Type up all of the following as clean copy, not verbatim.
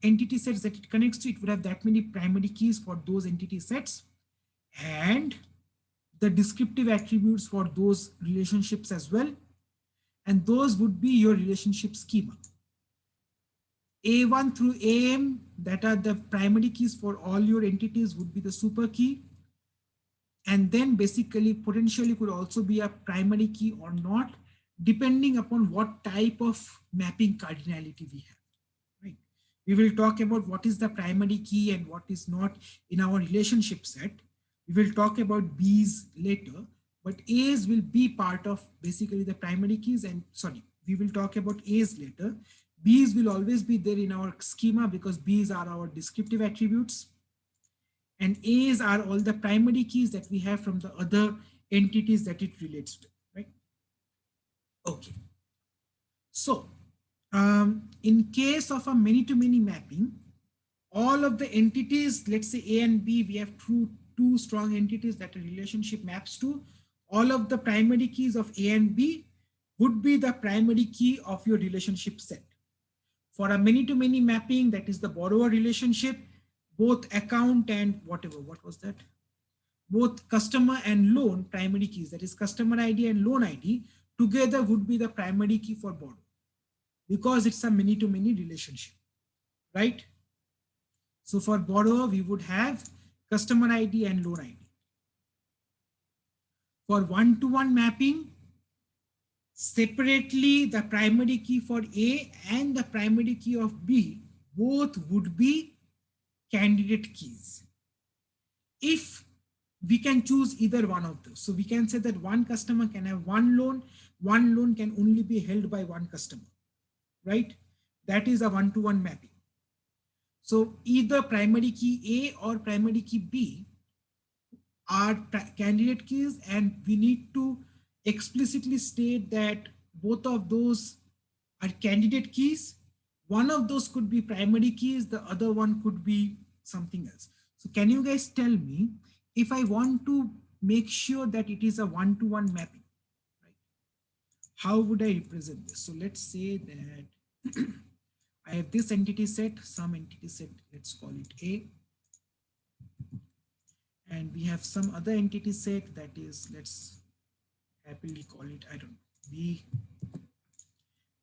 entity sets that it connects to, it would have that many primary keys for those entity sets, and the descriptive attributes for those relationships as well. And those would be your relationship schema. A1 through AM, that are the primary keys for all your entities, would be the super key. And then basically potentially could also be a primary key or not, depending upon what type of mapping cardinality we have. Right? We will talk about what is the primary key and what is not in our relationship set. We will talk about B's later, but A's will be part of basically the primary keys. And sorry, we will talk about A's later. B's will always be there in our schema because B's are our descriptive attributes. And A's are all the primary keys that we have from the other entities that it relates to, right? Okay. So in case of a many-to-many mapping, all of the entities, let's say A and B, we have two strong entities that a relationship maps to. All of the primary keys of A and B would be the primary key of your relationship set. For a many-to-many mapping, that is the borrower relationship, both account and whatever, what was that? Both customer and loan primary keys, that is customer ID and loan ID, together would be the primary key for borrower, because it's a many-to-many relationship, right? So for borrower, we would have customer ID and loan ID. For one-to-one mapping, separately, the primary key for A and the primary key of B, both would be candidate keys. If we can choose either one of those, so we can say that one customer can have one loan can only be held by one customer, right? That is a one-to-one mapping. So either primary key A or primary key B are candidate keys, and we need to explicitly state that both of those are candidate keys. One of those could be primary keys, the other one could be something else. So can you guys tell me, if I want to make sure that it is a one-to-one mapping, right? How would I represent this? So let's say that I have this entity set, some entity set, let's call it A. And we have some other entity set that is, let's happily call it, I don't know, B.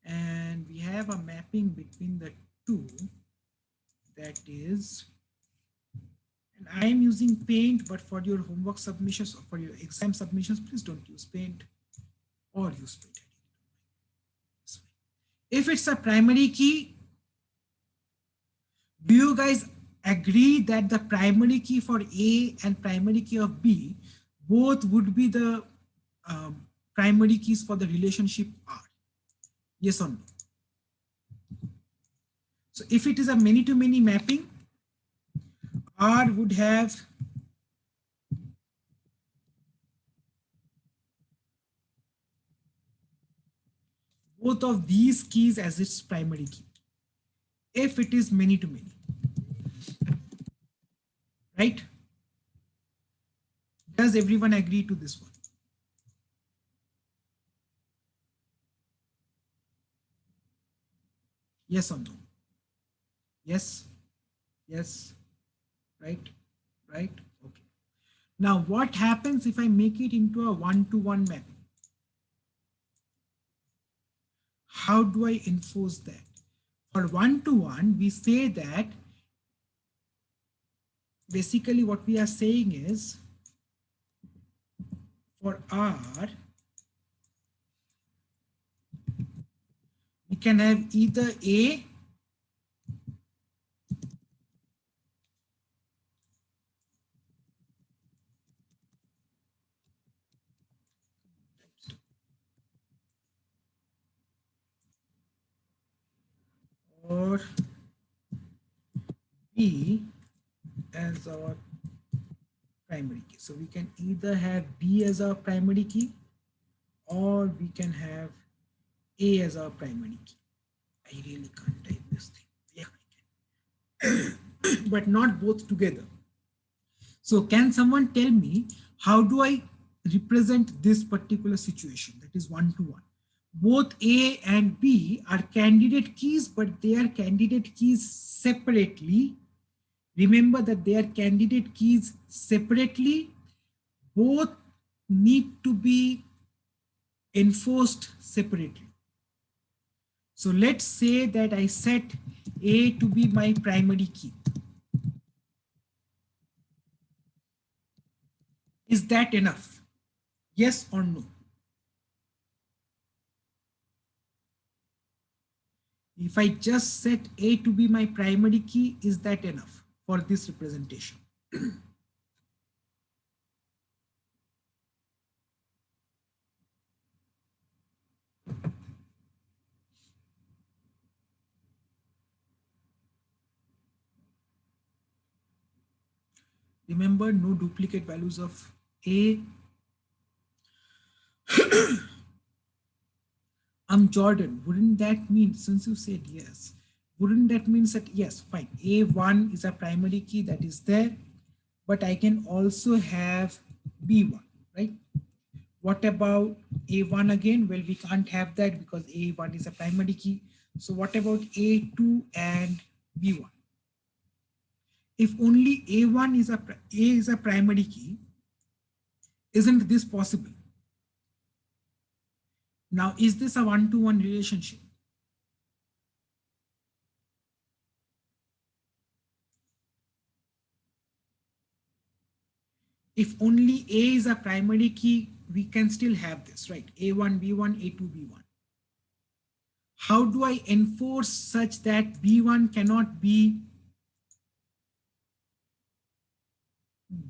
And we have a mapping between the two that is, and I am using Paint, but for your homework submissions or for your exam submissions, please don't use Paint or use Paint. If it's a primary key, do you guys agree that the primary key for A and primary key of B both would be the primary keys for the relationship R? Yes or no? So if it is a many-to-many mapping, R would have both of these keys as its primary key. If it is many-to-many, right? Does everyone agree to this one? Yes or no? Yes, yes, right, right, okay. Now what happens if I make it into a one-to-one mapping? How do I enforce that? For one-to-one, we say that basically what we are saying is, for R, we can have either A or B as our primary key. So we can either have B as our primary key, or we can have A as our primary key. I really can't type this thing. Yeah, I can. But not both together. So can someone tell me, how do I represent this particular situation that is one-to-one? both A and B are candidate keys, but they are candidate keys separately. Remember that they are candidate keys separately. Both need to be enforced separately. So let's say that I set A to be my primary key. Is that enough? Yes or no? If I just set A to be my primary key, is that enough for this representation? Remember, no duplicate values of A. Jordan, wouldn't that mean, since you said yes, wouldn't that mean that yes, fine, A1 is a primary key that is there, but I can also have B1, right? What about A1 again? Well, we can't have that because A1 is a primary key. So what about A2 and B1? If only A1 is A is a primary key, isn't this possible? Now, is this a one-to-one relationship? If only A is a primary key, we can still have this, right? A1, B1, A2, B1. How do I enforce such that B1 cannot be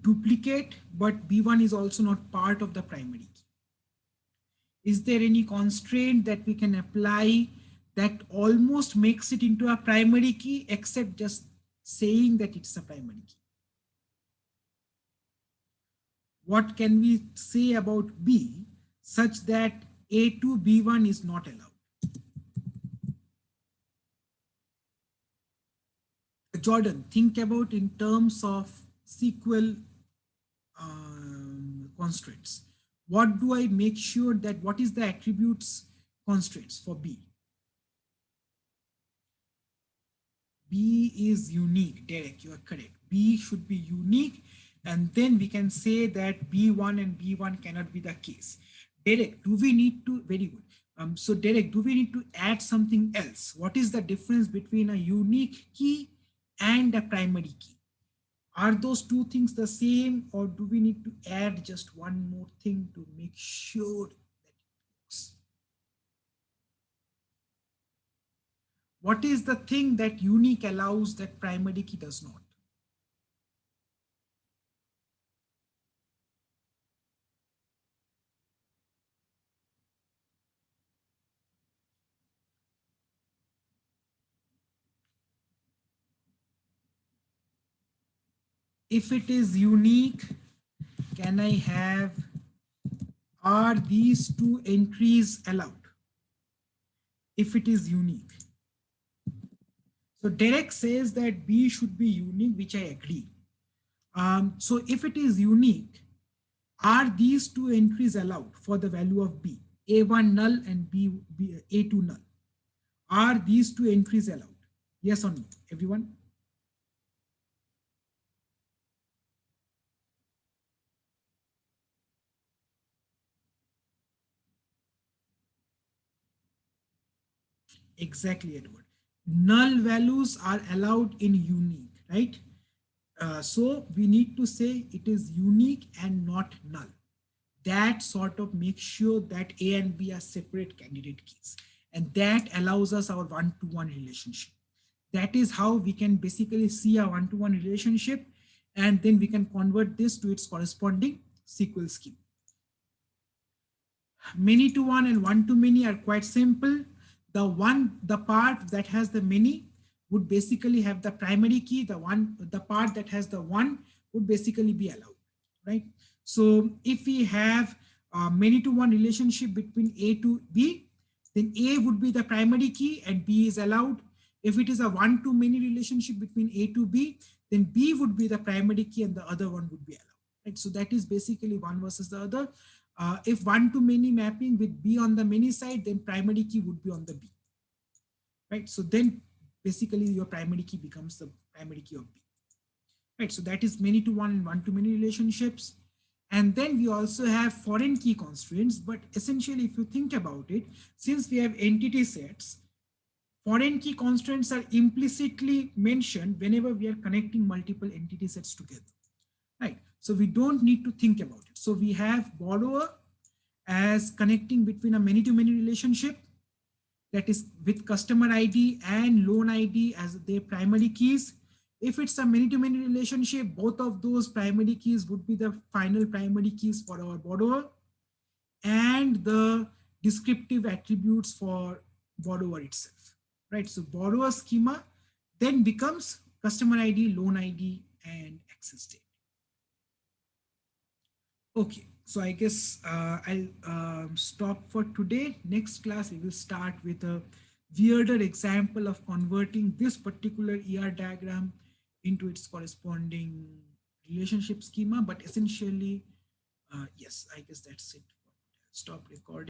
duplicate, but B1 is also not part of the primary key? Is there any constraint that we can apply that almost makes it into a primary key, except just saying that it's a primary key? What can we say about B such that A2, B1 is not allowed? Jordan, think about in terms of SQL constraints. What do I make sure that what is the attributes constraints for B? B is unique. Derek, you are correct. B should be unique. And then we can say that B1 and B1 cannot be the case. Derek, do we need to, very good. So Derek, do we need to add something else? What is the difference between a unique key and a primary key? Are those two things the same, or do we need to add just one more thing to make sure that it works? What is the thing that unique allows that primary key does not? If it is unique, can I have, are these two entries allowed? If it is unique. So Derek says that B should be unique, which I agree. So if it is unique, are these two entries allowed for the value of B? A1 null and A2 null. Are these two entries allowed? Yes or no, everyone? Exactly, Edward. Null values are allowed in unique, right? So we need to say it is unique and not null. That sort of makes sure that A and B are separate candidate keys. And that allows us our one-to-one relationship. That is how we can basically see a one-to-one relationship, and then we can convert this to its corresponding SQL scheme. Many to one and one to many are quite simple. The part that has the many would basically have the primary key. The part that has the one would basically be allowed, right? So if we have a many to one relationship between A to B, then A would be the primary key and B is allowed. If it is a one to many relationship between A to B, then B would be the primary key and the other one would be allowed, right? So that is basically one versus the other. If one-to-many mapping with B on the many side, then primary key would be on the B, right? So then basically your primary key becomes the primary key of B, right? So that is many-to-one and one-to-many relationships. And then we also have foreign key constraints, but essentially if you think about it, since we have entity sets, foreign key constraints are implicitly mentioned whenever we are connecting multiple entity sets together, right? So we don't need to think about it. So we have borrower as connecting between a many-to-many relationship, that is with customer ID and loan ID as their primary keys. If it's a many-to-many relationship, both of those primary keys would be the final primary keys for our borrower, and the descriptive attributes for borrower itself, right? So borrower schema then becomes customer ID, loan ID, and access date. Okay, so I guess I'll stop for today. Next class, we will start with a weirder example of converting this particular ER diagram into its corresponding relationship schema. But essentially, yes, I guess that's it. Stop recording.